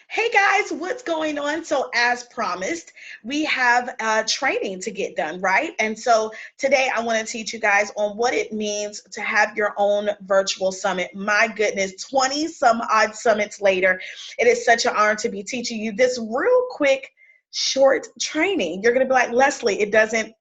Hey guys, what's going on? So, as promised, we have training to get done, right? And so, today I want to teach you guys on what it means to have your own virtual summit. My goodness, 20 some odd summits later, it is such an honor to be teaching you this real quick, short training. You're going to be like, Leslie, it doesn't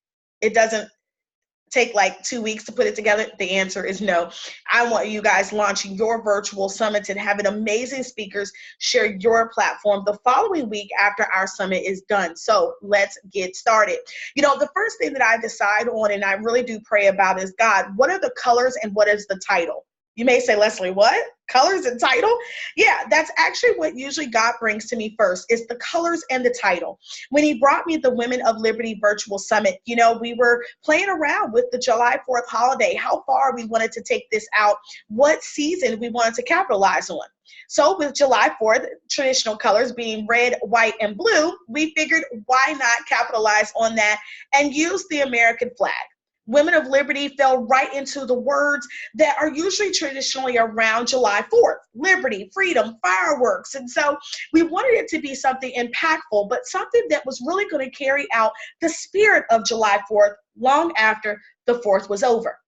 take like 2 weeks to put it together? The answer is no. I want you guys launching your virtual summits and having amazing speakers share your platform the following week after our summit is done. So let's get started. The first thing that I decide on and I really do pray about is, God, what are the colors and what is the title? You may say, Leslie, what? Colors and title? Yeah, that's actually what usually God brings to me first is the colors and the title. When he brought me the Women of Liberty Virtual Summit, we were playing around with the July 4th holiday, how far we wanted to take this out, what season we wanted to capitalize on. So with July 4th, traditional colors being red, white, and blue, we figured why not capitalize on that and use the American flag. Women of Liberty fell right into the words that are usually traditionally around July 4th: liberty, freedom, fireworks. And so we wanted it to be something impactful, but something that was really going to carry out the spirit of July 4th long after the 4th was over.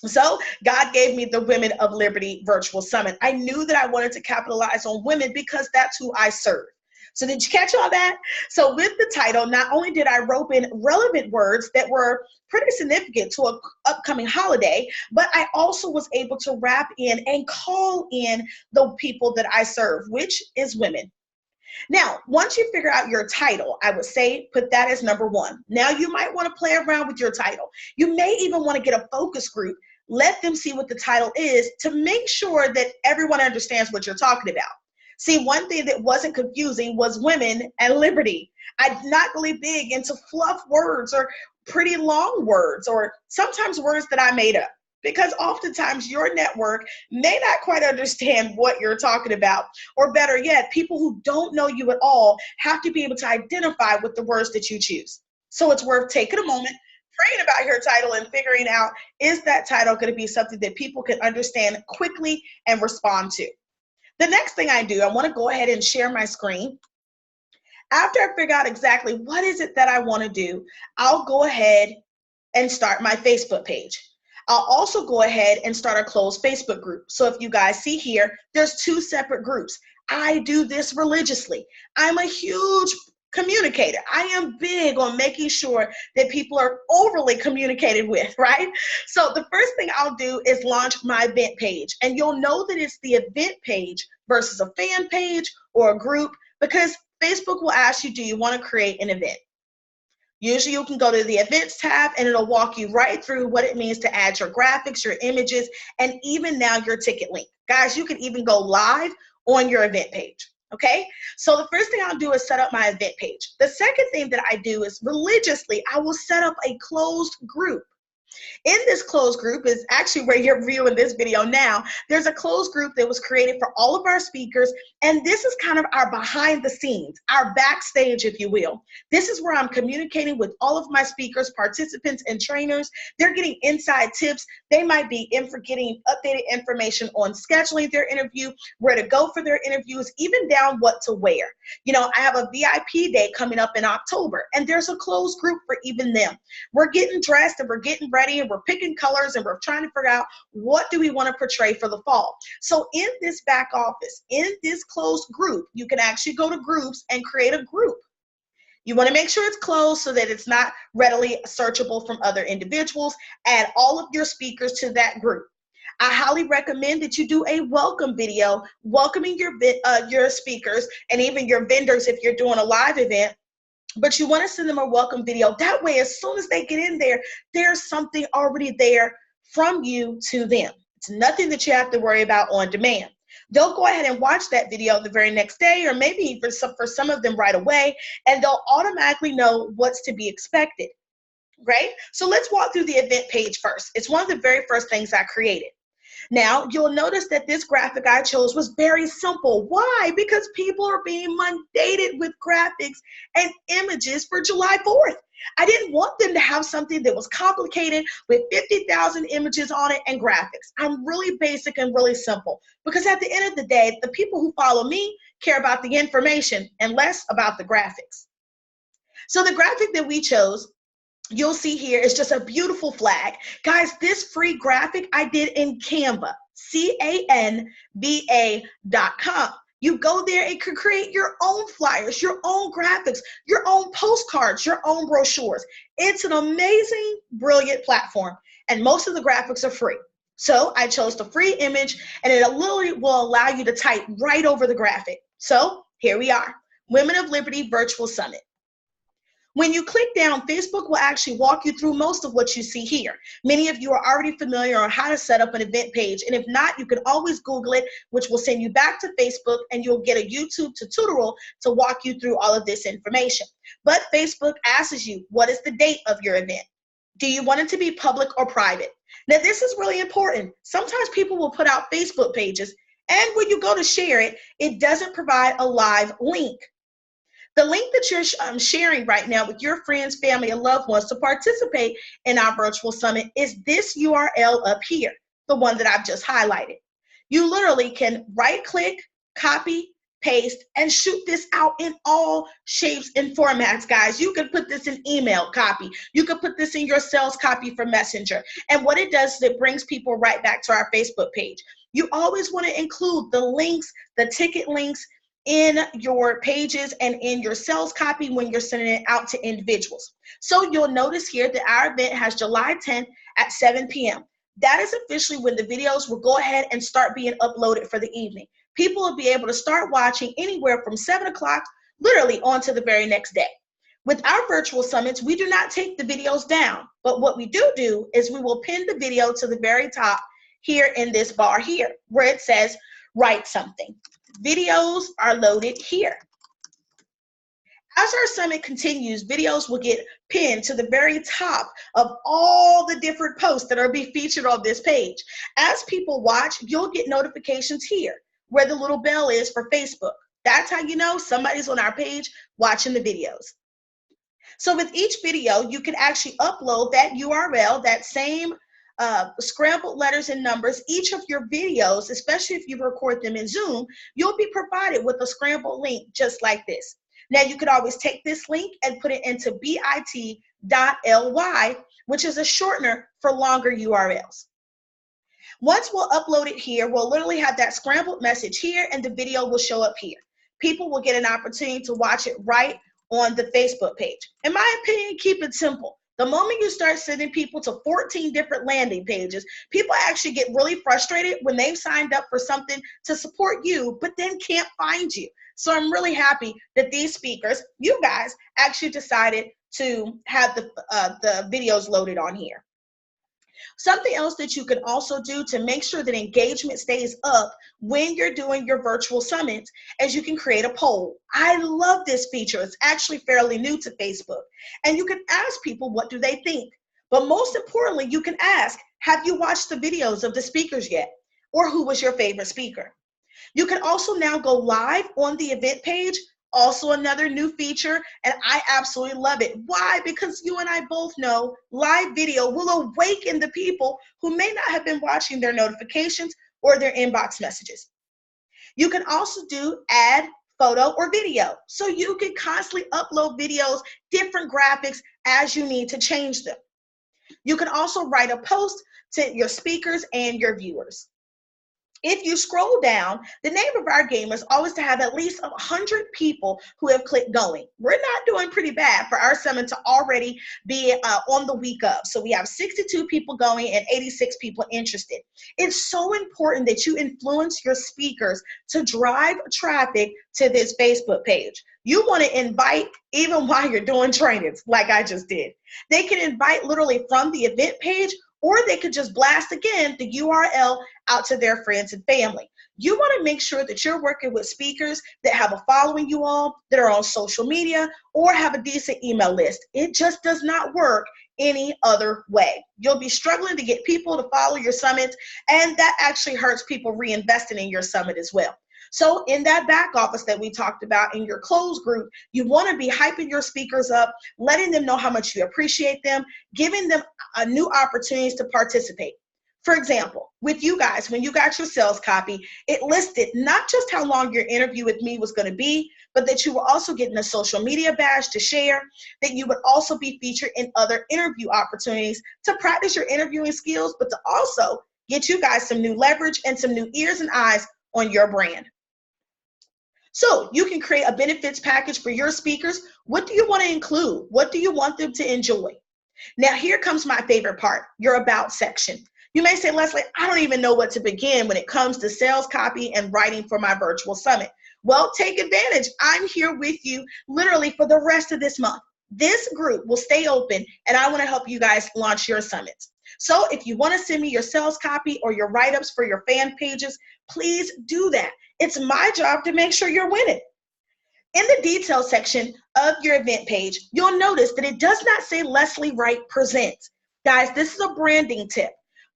So God gave me the Women of Liberty Virtual Summit. I knew that I wanted to capitalize on women because that's who I serve. So did you catch all that? So with the title, not only did I rope in relevant words that were pretty significant to an upcoming holiday, but I also was able to wrap in and call in the people that I serve, which is women. Now, once you figure out your title, I would say put that as number one. Now, you might want to play around with your title. You may even want to get a focus group, let them see what the title is to make sure that everyone understands what you're talking about. See, one thing that wasn't confusing was women and liberty. I'm not really big into fluff words or pretty long words or sometimes words that I made up because oftentimes your network may not quite understand what you're talking about. Or better yet, people who don't know you at all have to be able to identify with the words that you choose. So it's worth taking a moment, praying about your title, and figuring out, is that title going to be something that people can understand quickly and respond to? The next thing I do, I want to go ahead and share my screen. After I figure out exactly what is it that I want to do, I'll go ahead and start my Facebook page. I'll also go ahead and start a closed Facebook group. So if you guys see here, there's two separate groups. I do this religiously. I'm a huge communicator. I am big on making sure that people are overly communicated with, right? So the first thing I'll do is launch my event page. And you'll know that it's the event page versus a fan page or a group because Facebook will ask you, do you want to create an event? Usually you can go to the events tab and it'll walk you right through what it means to add your graphics, your images, and even now your ticket link. Guys, you can even go live on your event page. Okay, so the first thing I'll do is set up my event page. The second thing that I do is religiously, I will set up a closed group. In this closed group is actually where you're viewing this video now. There's a closed group that was created for all of our speakers, and this is kind of our behind the scenes, our backstage, if you will. This is where I'm communicating with all of my speakers, participants, and trainers. They're getting inside tips. They might be getting updated information on scheduling their interview, where to go for their interviews, even down what to wear. I have a VIP day coming up in October, and there's a closed group for even them. We're getting dressed and we're getting ready and we're picking colors and we're trying to figure out what do we want to portray for the fall. So in this back office, in this closed group, you can actually go to groups and create a group. You want to make sure it's closed so that it's not readily searchable from other individuals. Add all of your speakers to that group. I highly recommend that you do a welcome video welcoming your speakers and even your vendors if you're doing a live event, but you want to send them a welcome video. That way, as soon as they get in there, there's something already there from you to them. It's nothing that you have to worry about on demand. They'll go ahead and watch that video the very next day, or maybe for some of them right away, and they'll automatically know what's to be expected, right? So let's walk through the event page first. It's one of the very first things I created. Now, you'll notice that this graphic I chose was very simple. Why? Because people are being mandated with graphics and images for July 4th. I didn't want them to have something that was complicated with 50,000 images on it and graphics. I'm really basic and really simple because at the end of the day, the people who follow me, care about the information and less about the graphics. So the graphic that we chose, you'll see here, is just a beautiful flag. Guys, this free graphic I did in Canva, canva.com. You go there and can create your own flyers, your own graphics, your own postcards, your own brochures. It's an amazing, brilliant platform, and most of the graphics are free. So I chose the free image, and it literally will allow you to type right over the graphic. So here we are, Women of Liberty Virtual Summit. When you click down, Facebook will actually walk you through most of what you see here. Many of you are already familiar on how to set up an event page, and if not, you can always Google it, which will send you back to Facebook, and you'll get a YouTube tutorial to walk you through all of this information. But Facebook asks you, what is the date of your event? Do you want it to be public or private? Now, this is really important. Sometimes people will put out Facebook pages, and when you go to share it, it doesn't provide a live link. The link that you're sharing right now with your friends, family, and loved ones to participate in our virtual summit is this URL up here, the one that I've just highlighted. You literally can right-click, copy, paste, and shoot this out in all shapes and formats, guys. You can put this in email copy. You can put this in your sales copy for Messenger. And what it does is it brings people right back to our Facebook page. You always want to include the links, the ticket links, in your pages and in your sales copy when you're sending it out to individuals. So you'll notice here that our event has July 10th at 7 p.m. That is officially when the videos will go ahead and start being uploaded for the evening. People will be able to start watching anywhere from 7 o'clock, literally on to the very next day. With our virtual summits, we do not take the videos down, but what we do is we will pin the video to the very top here in this bar here, where it says, write something. Videos are loaded here. As our summit continues, videos will get pinned to the very top of all the different posts that are being featured on this page. As people watch, you'll get notifications here where the little bell is for Facebook. That's how you know somebody's on our page watching the videos. So with each video, you can actually upload that URL, that same scrambled letters and numbers. Each of your videos, especially if you record them in Zoom, you'll be provided with a scrambled link just like this. Now you could always take this link and put it into bit.ly, which is a shortener for longer URLs. Once we'll upload it here, we'll literally have that scrambled message here and the video will show up here. People will get an opportunity to watch it right on the Facebook page. In my opinion, keep it simple. The moment you start sending people to 14 different landing pages, people actually get really frustrated when they've signed up for something to support you, but then can't find you. So I'm really happy that these speakers, you guys, actually decided to have the videos loaded on here. Something else that you can also do to make sure that engagement stays up when you're doing your virtual summits is you can create a poll. I love this feature. It's actually fairly new to Facebook. And you can ask people, what do they think? But most importantly, you can ask, have you watched the videos of the speakers yet? Or who was your favorite speaker? You can also now go live on the event page. Also another new feature, and I absolutely love it. Why? Because you and I both know live video will awaken the people who may not have been watching their notifications or their inbox messages. You can also do add photo or video. So you can constantly upload videos, different graphics as you need to change them. You can also write a post to your speakers and your viewers. If you scroll down, the name of our game is always to have at least 100 people who have clicked going. We're not doing pretty bad for our summit to already be on the week of. So we have 62 people going and 86 people interested. It's so important that you influence your speakers to drive traffic to this Facebook page. You want to invite even while you're doing trainings, like I just did. They can invite literally from the event page, or they could just blast again the URL out to their friends and family. You want to make sure that you're working with speakers that have a following you all, that are on social media, or have a decent email list. It just does not work any other way. You'll be struggling to get people to follow your summits, and that actually hurts people reinvesting in your summit as well. So in that back office that we talked about in your closed group, you want to be hyping your speakers up, letting them know how much you appreciate them, giving them new opportunities to participate. For example, with you guys, when you got your sales copy, it listed not just how long your interview with me was going to be, but that you were also getting a social media badge to share, that you would also be featured in other interview opportunities to practice your interviewing skills, but to also get you guys some new leverage and some new ears and eyes on your brand. So you can create a benefits package for your speakers. What do you want to include? What do you want them to enjoy? Now, here comes my favorite part, your about section. You may say, Leslie, I don't even know what to begin when it comes to sales copy and writing for my virtual summit. Well, take advantage. I'm here with you literally for the rest of this month. This group will stay open, and I want to help you guys launch your summits. So if you want to send me your sales copy or your write-ups for your fan pages, please do that. It's my job to make sure you're winning. In the details section of your event page, you'll notice that it does not say Leslie Wright Presents. Guys, this is a branding tip.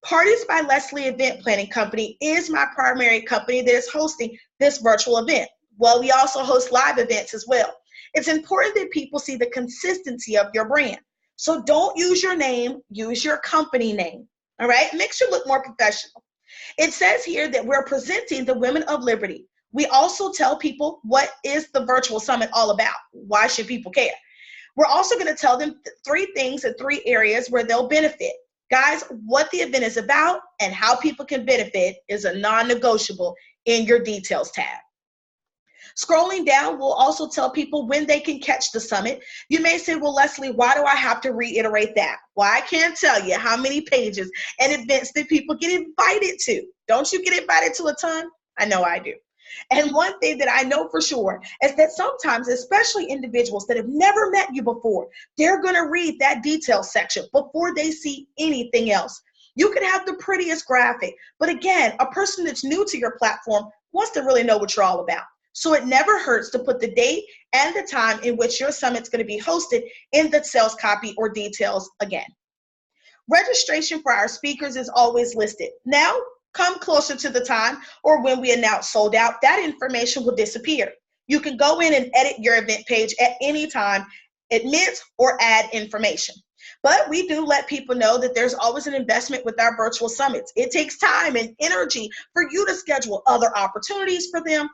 Parties by Leslie Event Planning Company is my primary company that is hosting this virtual event. Well, we also host live events as well. It's important that people see the consistency of your brand. So don't use your name, use your company name. All right, makes you look more professional. It says here that we're presenting the Women of Liberty. We also tell people what is the virtual summit all about. Why should people care? We're also going to tell them 3 things in 3 areas where they'll benefit. Guys, what the event is about and how people can benefit is a non-negotiable in your details tab. Scrolling down, we'll also tell people when they can catch the summit. You may say, well, Leslie, why do I have to reiterate that? Well, I can't tell you how many pages and events that people get invited to. Don't you get invited to a ton? I know I do. And one thing that I know for sure is that sometimes, especially individuals that have never met you before, they're going to read that details section before they see anything else. You can have the prettiest graphic, but again, a person that's new to your platform wants to really know what you're all about. So it never hurts to put the date and the time in which your summit's going to be hosted in the sales copy or details again. Registration for our speakers is always listed. Now, come closer to the time or when we announce sold out, that information will disappear. You can go in and edit your event page at any time, admit or add information. But we do let people know that there's always an investment with our virtual summits. It takes time and energy for you to schedule other opportunities for them,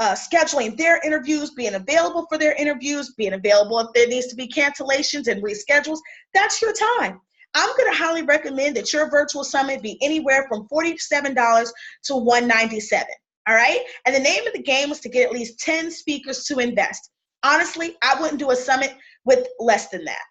scheduling their interviews, being available for their interviews, being available if there needs to be cancellations and reschedules. That's your time. I'm going to highly recommend that your virtual summit be anywhere from $47 to $197. All right. And the name of the game is to get at least 10 speakers to invest. Honestly, I wouldn't do a summit with less than that.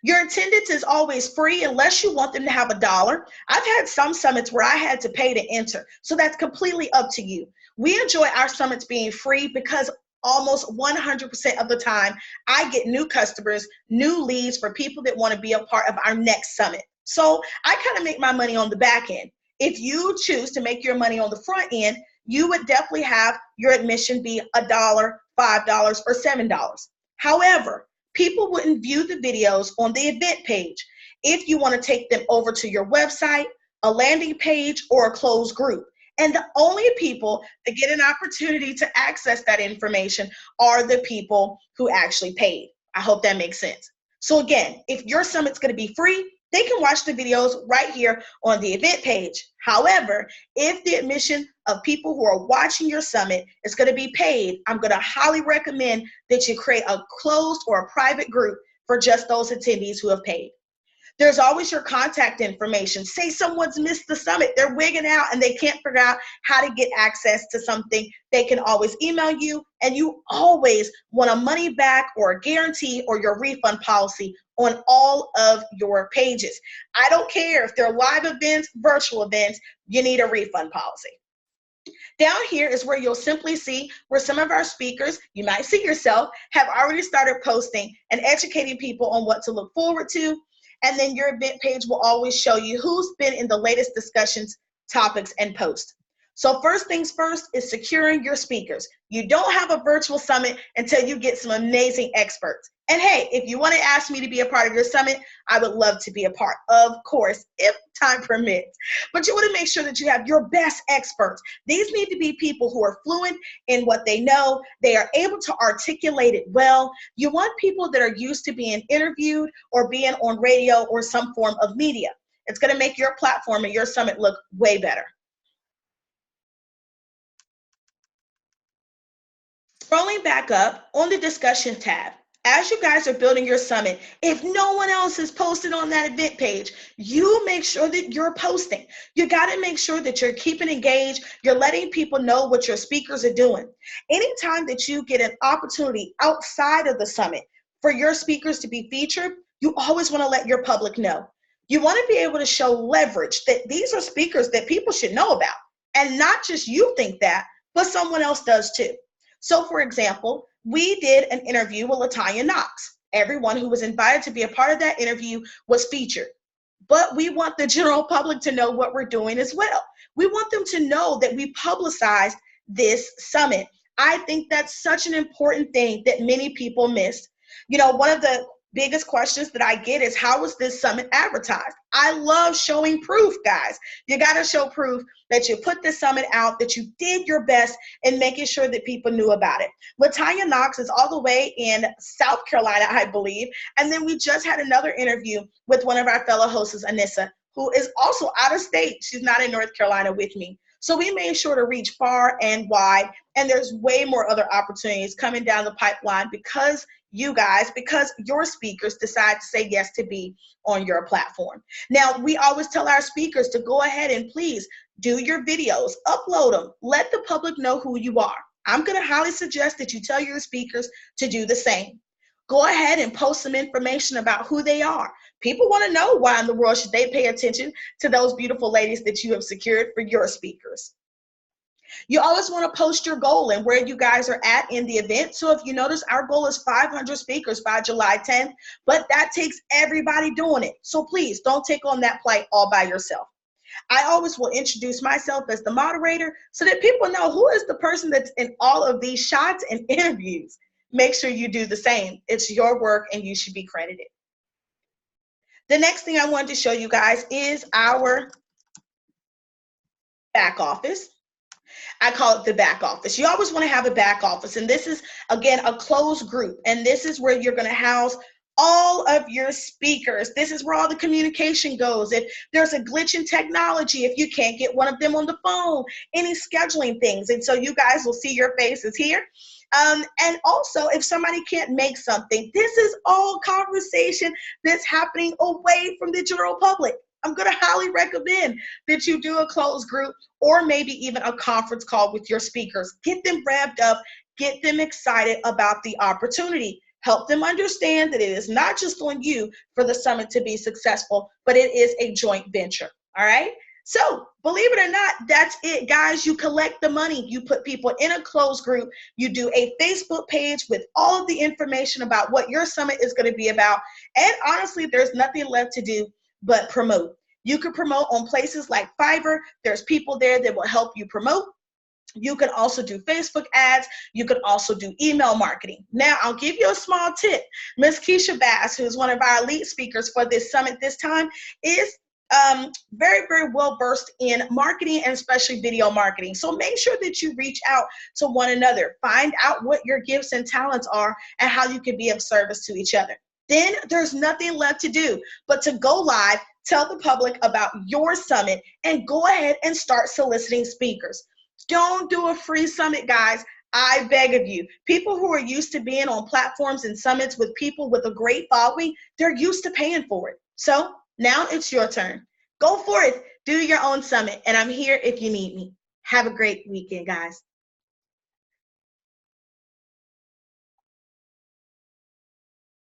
Your attendance is always free unless you want them to have $1. I've had some summits where I had to pay to enter. So that's completely up to you. We enjoy our summits being free because almost 100% of the time, I get new customers, new leads for people that want to be a part of our next summit. So I kind of make my money on the back end. If you choose to make your money on the front end, you would definitely have your admission be $1, $5, or $7. However, people wouldn't view the videos on the event page if you want to take them over to your website, a landing page, or a closed group. And the only people that get an opportunity to access that information are the people who actually paid. I hope that makes sense. So again, if your summit's going to be free, they can watch the videos right here on the event page. However, if the admission of people who are watching your summit is going to be paid, I'm going to highly recommend that you create a closed or a private group for just those attendees who have paid. There's always your contact information. Say someone's missed the summit, they're wigging out and they can't figure out how to get access to something. They can always email you, and you always want a money back or a guarantee or your refund policy on all of your pages. I don't care if they're live events, virtual events, you need a refund policy. Down here is where you'll simply see where some of our speakers, you might see yourself, have already started posting and educating people on what to look forward to. And then your event page will always show you who's been in the latest discussions, topics, and posts. So first things first is securing your speakers. You don't have a virtual summit until you get some amazing experts. And hey, if you want to ask me to be a part of your summit, I would love to be a part, of course, if time permits. But you want to make sure that you have your best experts. These need to be people who are fluent in what they know. They are able to articulate it well. You want people that are used to being interviewed or being on radio or some form of media. It's going to make your platform and your summit look way better. Scrolling back up on the discussion tab, as you guys are building your summit, if no one else is posted on that event page, you make sure that you're posting. You got to make sure that you're keeping engaged. You're letting people know what your speakers are doing. Anytime that you get an opportunity outside of the summit for your speakers to be featured, you always want to let your public know. You want to be able to show leverage that these are speakers that people should know about. And not just you think that, but someone else does too. So for example, we did an interview with LaTanya Knox. Everyone who was invited to be a part of that interview was featured. But we want the general public to know what we're doing as well. We want them to know that we publicized this summit. I think that's such an important thing that many people missed. You know, one of the biggest questions that I get is, how was this summit advertised? I love showing proof, guys. You got to show proof that you put this summit out, that you did your best in making sure that people knew about it. LaTanya Knox is all the way in South Carolina, I believe. And then we just had another interview with one of our fellow hosts, Anissa, who is also out of state. She's not in North Carolina with me. So we made sure to reach far and wide, and there's way more other opportunities coming down the pipeline because you guys, because your speakers decide to say yes to be on your platform. Now, we always tell our speakers to go ahead and please do your videos, upload them, let the public know who you are. I'm going to highly suggest that you tell your speakers to do the same. Go ahead and post some information about who they are. People want to know why in the world should they pay attention to those beautiful ladies that you have secured for your speakers. You always want to post your goal and where you guys are at in the event. So if you notice, our goal is 500 speakers by July 10th, but that takes everybody doing it. So please don't take on that plight all by yourself. I always will introduce myself as the moderator so that people know who is the person that's in all of these shots and interviews. Make sure you do the same. It's your work and you should be credited. The next thing I wanted to show you guys is our back office. I call it the back office. You always want to have a back office. And this is, again, a closed group. And this is where you're going to house all of your speakers. This is where all the communication goes. If there's a glitch in technology, if you can't get one of them on the phone, any scheduling things. And so you guys will see your faces here. And also, if somebody can't make something, this is all conversation that's happening away from the general public. I'm going to highly recommend that you do a closed group or maybe even a conference call with your speakers. Get them revved up, get them excited about the opportunity. Help them understand that it is not just on you for the summit to be successful, but it is a joint venture. All right? So believe it or not, that's it, guys. You collect the money. You put people in a closed group. You do a Facebook page with all of the information about what your summit is going to be about. And honestly, there's nothing left to do but promote. You can promote on places like Fiverr. There's people there that will help you promote. You can also do Facebook ads. You can also do email marketing. Now, I'll give you a small tip. Miss Keisha Bass, who's one of our elite speakers for this summit this time, is very, very well versed in marketing and especially video marketing. So make sure that you reach out to one another. Find out what your gifts and talents are and how you can be of service to each other. Then there's nothing left to do but to go live, tell the public about your summit, and go ahead and start soliciting speakers. Don't do a free summit, guys. I beg of you. People who are used to being on platforms and summits with people with a great following, they're used to paying for it. So now it's your turn. Go for it. Do your own summit, and I'm here if you need me. Have a great weekend, guys.